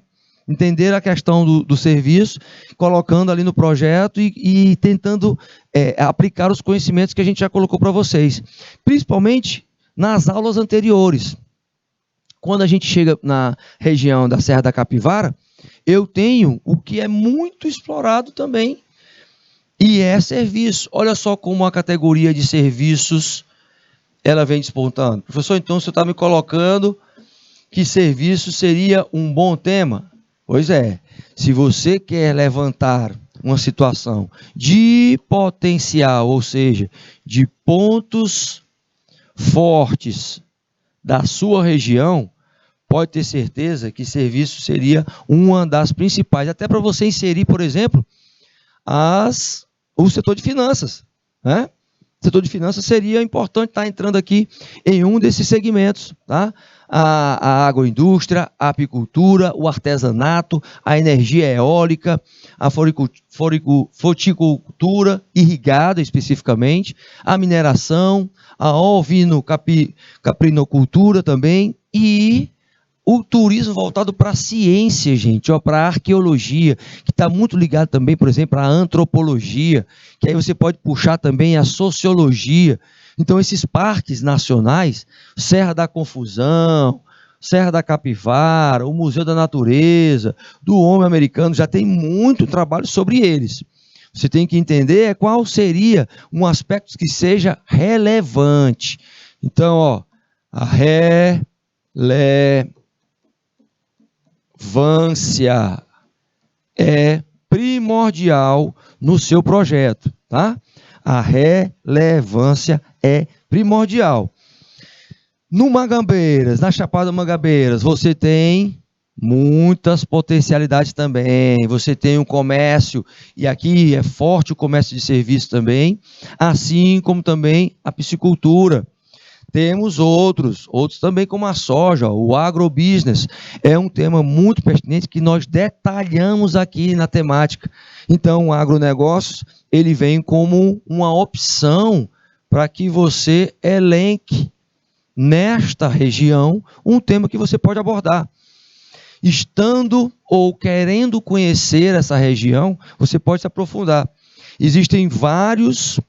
Entender a questão do serviço, colocando ali no projeto e tentando aplicar os conhecimentos que a gente já colocou para vocês, principalmente nas aulas anteriores. Quando a gente chega na região da Serra da Capivara, eu tenho o que é muito explorado também, e é serviço. Olha só como a categoria de serviços ela vem despontando. Professor, então você está me colocando que serviço seria um bom tema? Pois é, se você quer levantar uma situação de potencial, ou seja, de pontos fortes da sua região, pode ter certeza que serviço seria uma das principais, até para você inserir, por exemplo, o setor de finanças, né? setor de finanças seria importante estar entrando aqui em um desses segmentos, tá? A agroindústria, a apicultura, o artesanato, a energia eólica, a fruticultura irrigada especificamente, a mineração, a ovino-caprinocultura também e o turismo voltado para a ciência, gente, para a arqueologia, que está muito ligado também, por exemplo, à antropologia, que aí você pode puxar também a sociologia. Então, esses parques nacionais, Serra da Confusão, Serra da Capivara, o Museu da Natureza, do Homem Americano, já tem muito trabalho sobre eles. Você tem que entender qual seria um aspecto que seja relevante. Então, a relevância é primordial no seu projeto, tá? A relevância é primordial. No Mangabeiras, na Chapada Mangabeiras, você tem muitas potencialidades também. Você tem um comércio, e aqui é forte o comércio de serviço também, assim como também a piscicultura. Temos outros também como a soja, o agrobusiness. É um tema muito pertinente que nós detalhamos aqui na temática. Então, o agronegócio, ele vem como uma opção para que você elenque nesta região um tema que você pode abordar. Estando ou querendo conhecer essa região, você pode se aprofundar. Existem vários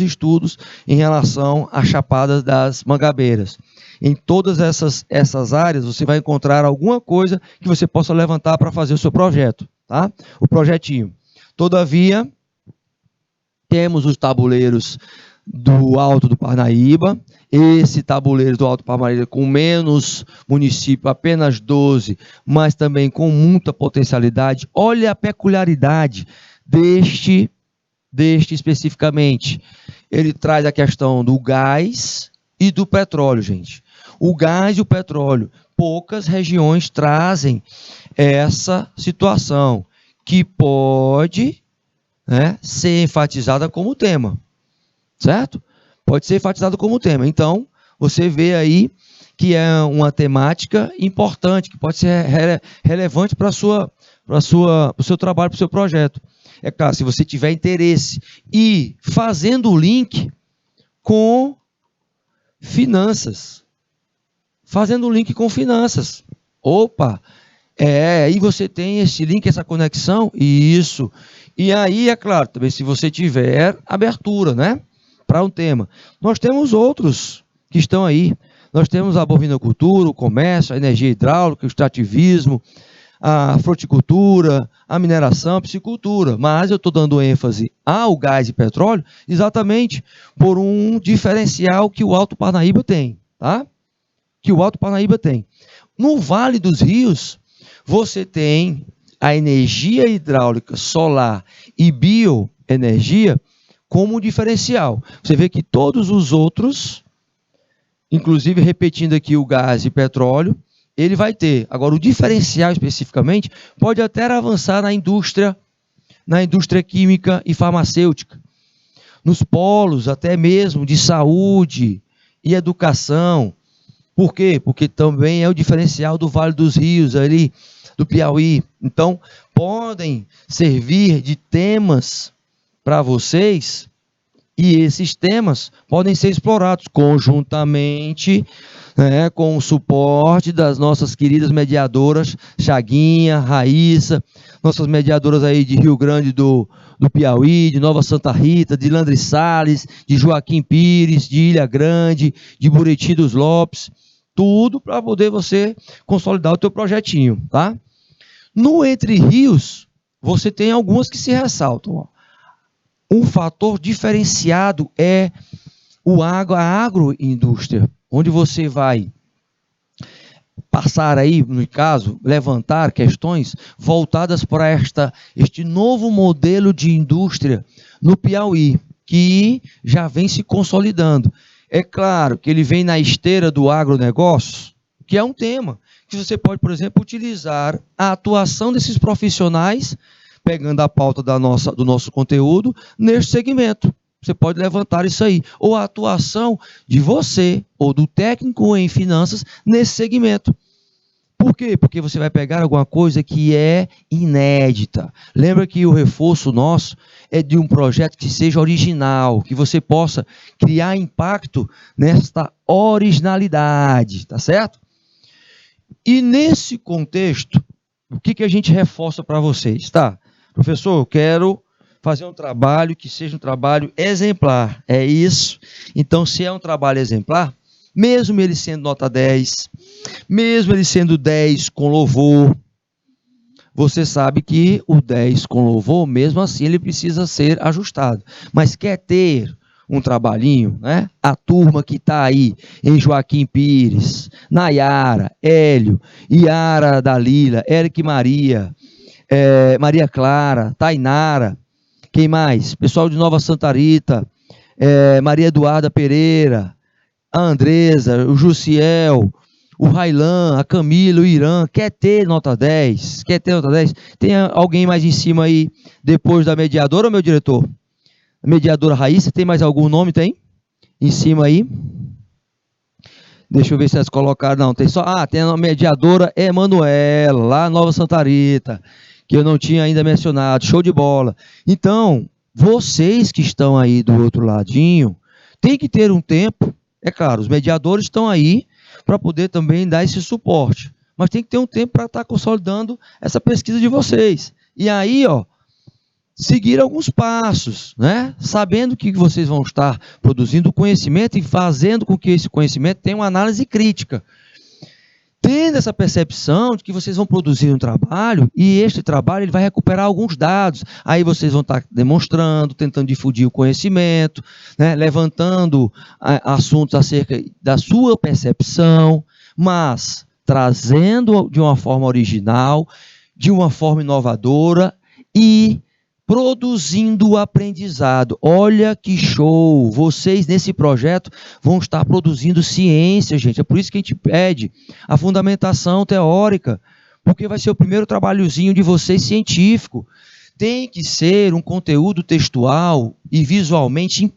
estudos em relação à Chapada das Mangabeiras. Em todas essas áreas, você vai encontrar alguma coisa que você possa levantar para fazer o seu projeto, tá? O projetinho. Todavia, temos os tabuleiros do Alto do Parnaíba. Esse tabuleiro do Alto do Parnaíba com menos município, apenas 12, mas também com muita potencialidade. Olha a peculiaridade deste especificamente. Ele traz a questão do gás e do petróleo, gente. O gás e o petróleo, poucas regiões trazem essa situação que pode, né, ser enfatizada como tema, certo? Pode ser enfatizada como tema. Então, você vê aí que é uma temática importante, que pode ser relevante para o seu trabalho, para o seu projeto. É claro, se você tiver interesse e fazendo o link com finanças. Fazendo o link com finanças. Opa! Aí você tem esse link, essa conexão, isso. E aí, é claro, também se você tiver abertura, né, para um tema. Nós temos outros que estão aí. Nós temos a bovinocultura, o comércio, a energia hidráulica, o extrativismo, a fruticultura, a mineração, a piscicultura. Mas eu estou dando ênfase ao gás e petróleo exatamente por um diferencial que o Alto Parnaíba tem, tá? Que o Alto Parnaíba tem. No Vale dos Rios, você tem a energia hidráulica, solar e bioenergia como diferencial. Você vê que todos os outros, inclusive repetindo aqui o gás e petróleo, ele vai ter. Agora, o diferencial especificamente pode até avançar na indústria química e farmacêutica, nos polos até mesmo de saúde e educação. Por quê? Porque também é o diferencial do Vale dos Rios, ali do Piauí. Então, podem servir de temas para vocês, e esses temas podem ser explorados conjuntamente, né, com o suporte das nossas queridas mediadoras, Chaguinha, Raíssa, nossas mediadoras aí de Rio Grande do Piauí, de Nova Santa Rita, de Landry Salles, de Joaquim Pires, de Ilha Grande, de Buriti dos Lopes, tudo para poder você consolidar o teu projetinho, tá? No Entre Rios, você tem algumas que se ressaltam, ó. Um fator diferenciado é a agroindústria, onde você vai passar aí, no caso, levantar questões voltadas para este novo modelo de indústria no Piauí, que já vem se consolidando. É claro que ele vem na esteira do agronegócio, que é um tema que você pode, por exemplo, utilizar a atuação desses profissionais, pegando a pauta do nosso conteúdo, neste segmento. Você pode levantar isso aí. Ou a atuação de você ou do técnico em finanças nesse segmento. Por quê? Porque você vai pegar alguma coisa que é inédita. Lembra que o reforço nosso é de um projeto que seja original, que você possa criar impacto nesta originalidade, tá certo? E nesse contexto, o que a gente reforça para vocês? Tá, professor, eu quero fazer um trabalho que seja um trabalho exemplar. É isso. Então, se é um trabalho exemplar, mesmo ele sendo nota 10, mesmo ele sendo 10 com louvor, você sabe que o 10 com louvor, mesmo assim, ele precisa ser ajustado. Mas quer ter um trabalhinho, né? A turma que está aí em Joaquim Pires, Nayara, Hélio, Iara Dalila, Eric Maria, Maria Clara, Tainara, quem mais? Pessoal de Nova Santa Rita, Maria Eduarda Pereira, a Andresa, o Jussiel, o Railan, a Camila, o Irã, quer ter nota 10? Quer ter nota 10? Tem alguém mais em cima aí, depois da mediadora, meu diretor? A mediadora Raíssa, tem mais algum nome, tem? Em cima aí? Deixa eu ver se elas colocaram, não, tem só, tem a mediadora Emanuela, lá Nova Santa Rita, que eu não tinha ainda mencionado, show de bola. Então, vocês que estão aí do outro ladinho, tem que ter um tempo, é claro, os mediadores estão aí para poder também dar esse suporte, mas tem que ter um tempo para estar consolidando essa pesquisa de vocês. E aí, seguir alguns passos, né? Sabendo que vocês vão estar produzindo conhecimento e fazendo com que esse conhecimento tenha uma análise crítica. Tendo essa percepção de que vocês vão produzir um trabalho e este trabalho ele vai recuperar alguns dados. Aí vocês vão estar demonstrando, tentando difundir o conhecimento, né? Levantando assuntos acerca da sua percepção, mas trazendo de uma forma original, de uma forma inovadora e produzindo aprendizado. Olha que show! Vocês nesse projeto vão estar produzindo ciência, gente. É por isso que a gente pede a fundamentação teórica, porque vai ser o primeiro trabalhozinho de vocês científico. Tem que ser um conteúdo textual e visualmente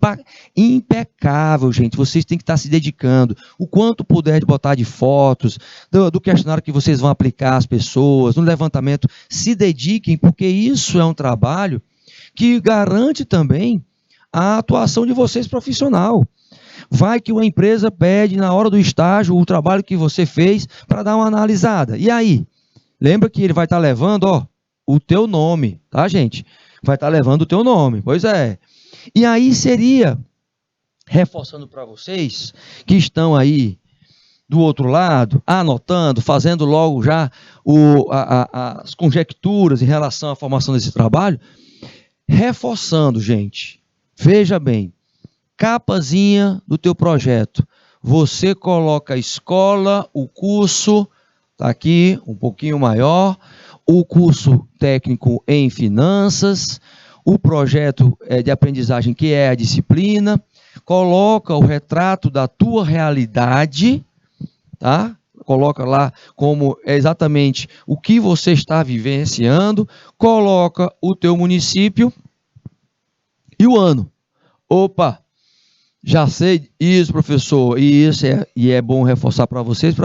impecável, gente. Vocês têm que estar se dedicando. O quanto puder de botar de fotos, do questionário que vocês vão aplicar às pessoas, no levantamento, se dediquem, porque isso é um trabalho que garante também a atuação de vocês profissional. Vai que uma empresa pede na hora do estágio o trabalho que você fez para dar uma analisada. E aí? Lembra que ele vai estar levando, o teu nome, tá, gente? Vai estar levando o teu nome, pois é. E aí seria, reforçando para vocês que estão aí do outro lado, anotando, fazendo logo já as conjecturas em relação à formação desse trabalho, reforçando, gente, veja bem, capazinha do teu projeto, você coloca a escola, o curso, tá aqui, um pouquinho maior, o curso técnico em finanças, o projeto de aprendizagem que é a disciplina, coloca o retrato da tua realidade, tá? Coloca lá como é exatamente o que você está vivenciando, coloca o teu município e o ano. Opa, já sei isso, professor, e isso é bom reforçar para vocês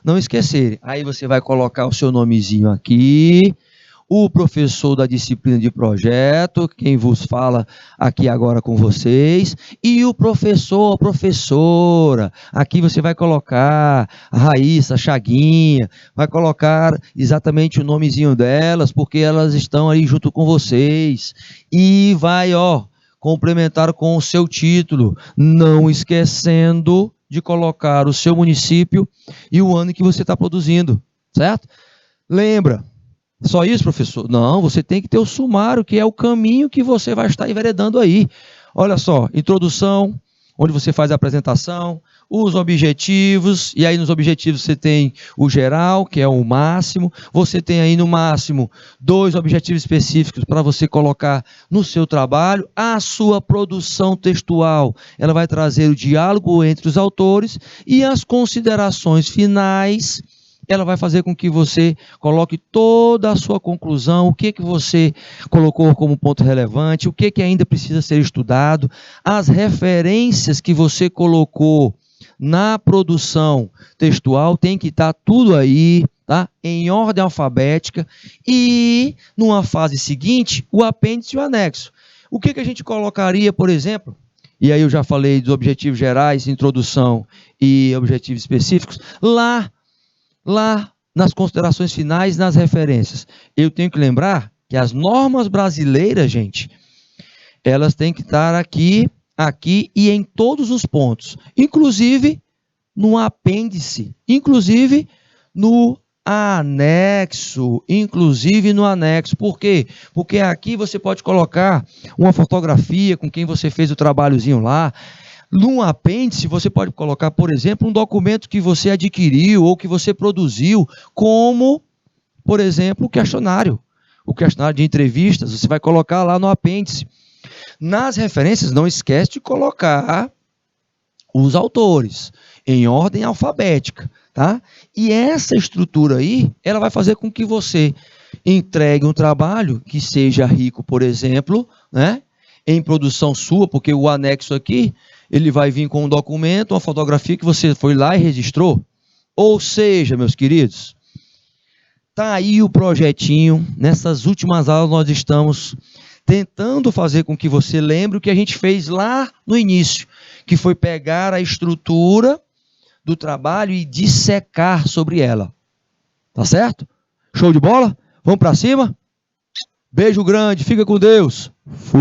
não esquecerem. Aí você vai colocar o seu nomezinho aqui, o professor da disciplina de projeto, quem vos fala aqui agora com vocês, e o professor, a professora. Aqui você vai colocar a Raíssa, a Chaguinha, vai colocar exatamente o nomezinho delas, porque elas estão aí junto com vocês. E vai, complementar com o seu título, não esquecendo de colocar o seu município e o ano que você está produzindo, certo? Lembra? Só isso, professor? Não, você tem que ter o sumário, que é o caminho que você vai estar enveredando aí. Olha só, introdução, onde você faz a apresentação, os objetivos, e aí nos objetivos você tem o geral, que é o máximo, você tem aí no máximo 2 objetivos específicos para você colocar no seu trabalho, a sua produção textual, ela vai trazer o diálogo entre os autores e as considerações finais ela vai fazer com que você coloque toda a sua conclusão, o que você colocou como ponto relevante, o que ainda precisa ser estudado, as referências que você colocou na produção textual, tem que estar tudo aí, tá? Em ordem alfabética, e numa fase seguinte, o apêndice e o anexo. O que a gente colocaria, por exemplo, e aí eu já falei dos objetivos gerais, introdução e objetivos específicos, lá nas considerações finais, nas referências. Eu tenho que lembrar que as normas brasileiras, gente, elas têm que estar aqui e em todos os pontos, inclusive no apêndice, inclusive no anexo, Por quê? Porque aqui você pode colocar uma fotografia com quem você fez o trabalhozinho lá. No apêndice, você pode colocar, por exemplo, um documento que você adquiriu ou que você produziu, como, por exemplo, o questionário de entrevistas, você vai colocar lá no apêndice. Nas referências, não esquece de colocar os autores em ordem alfabética, tá? E essa estrutura aí, ela vai fazer com que você entregue um trabalho que seja rico, por exemplo, né, em produção sua, porque o anexo aqui, ele vai vir com um documento, uma fotografia que você foi lá e registrou. Ou seja, meus queridos, tá aí o projetinho. Nessas últimas aulas nós estamos tentando fazer com que você lembre o que a gente fez lá no início, que foi pegar a estrutura do trabalho e dissecar sobre ela. Tá certo? Show de bola? Vamos para cima? Beijo grande, fica com Deus. Fui.